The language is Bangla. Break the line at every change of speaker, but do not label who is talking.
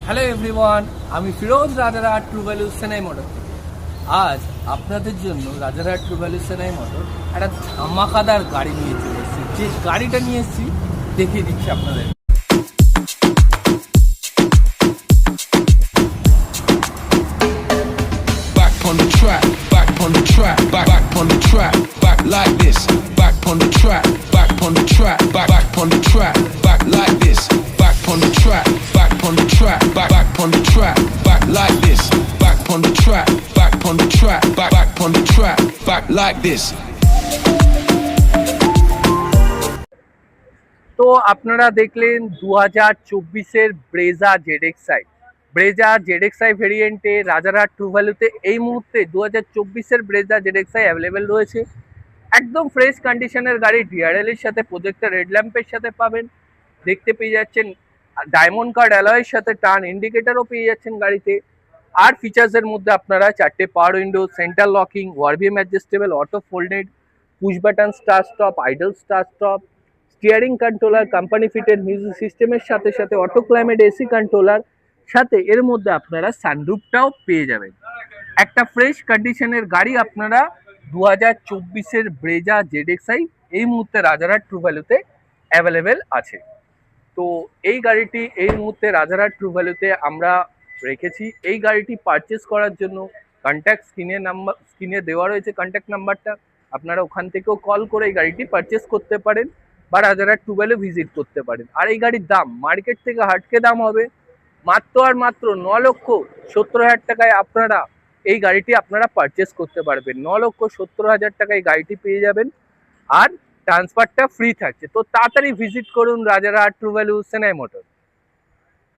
হ্যালো এভরিওয়ান, আমি ফিরোজ রাজারহাট ট্রু ভ্যালু সেনাই মোটর থেকে। আজ আপনাদের জন্য রাজারহাট ট্রু ভ্যালু সেনাই মোটর একটা ধামাকাদার গাড়ি নিয়ে চলে এসেছি। যে গাড়িটা নিয়ে এসেছি দেখিয়ে দিচ্ছি আপনাদের।
Back on the track, back on the track, back on the track, back like this. Back on the track, back on the track, back on the track, back like this. Back on the track, back on the track, back on the track, back like this. Back on the track, back on the track, back on the track, back like this.
তো আপনারা দেখলেন 2024-এর ব্রেজা জেডএক্সআই ভেরিয়েন্টে রাজারহাট ট্রু ভ্যালুতে এই মুহূর্তে 2024-এর ব্রেজা জেডএক্সআই অ্যাভেলেবেল রয়েছে। একদম ফ্রেশ কন্ডিশনের গাড়ি, ডিআরএল এর সাথে প্রজেক্টর রেড ল্যাম্পের সাথে পাবেন, দেখতে পেয়ে যাচ্ছেন ডায়মন্ড কার্ড অ্যালয়ের সাথে টার্ন ইন্ডিকেটরও পেয়ে যাচ্ছেন গাড়িতে। আর ফিচার্সের মধ্যে আপনারা 4টে power window, centre locking, ORVM adjustable, auto folded, push button start stop, idle start stop, steering controller, company fitted music সিস্টেমের সাথে সাথে অটো ক্লাইমেট এসি কন্ট্রোলার, সাথে এর মধ্যে আপনারা সানরুফটাও পেয়ে যাবেন। একটা ফ্রেশ কন্ডিশনের গাড়ি আপনারা 2024-এর ব্রেজা জেডএক্সআই এই মুহূর্তে রাজারহাট ট্রু ভ্যালুতে অ্যাভেলেবেল আছে। তো এই গাড়িটি এই মুহূর্তে রাজারহাট ট্রু ভ্যালুতে আমরা রেখেছি। এই গাড়িটি পারচেস করার জন্য স্ক্রিনে দেওয়া রয়েছে কন্ট্যাক্ট নাম্বারটা, আপনারা ওখান থেকেও কল করে এই গাড়িটি পারচেস করতে পারেন বা রাজারহাট ট্রু ভ্যালু ভিজিট করতে পারেন। আর এই গাড়ির দাম মার্কেট থেকে হাটকে দাম হবে মাত্র 9,70,000 টাকায় আপনারা এই গাড়িটি আপনারা পারচেস করতে পারবেন। 9,70,000 টাকায় গাড়িটি পেয়ে যাবেন আর ট্রান্সফারটা ফ্রি থাকছে। তো তাড়াতাড়ি ভিজিট করুন রাজারহাট ট্রু ভ্যালু সেনাই মোটর।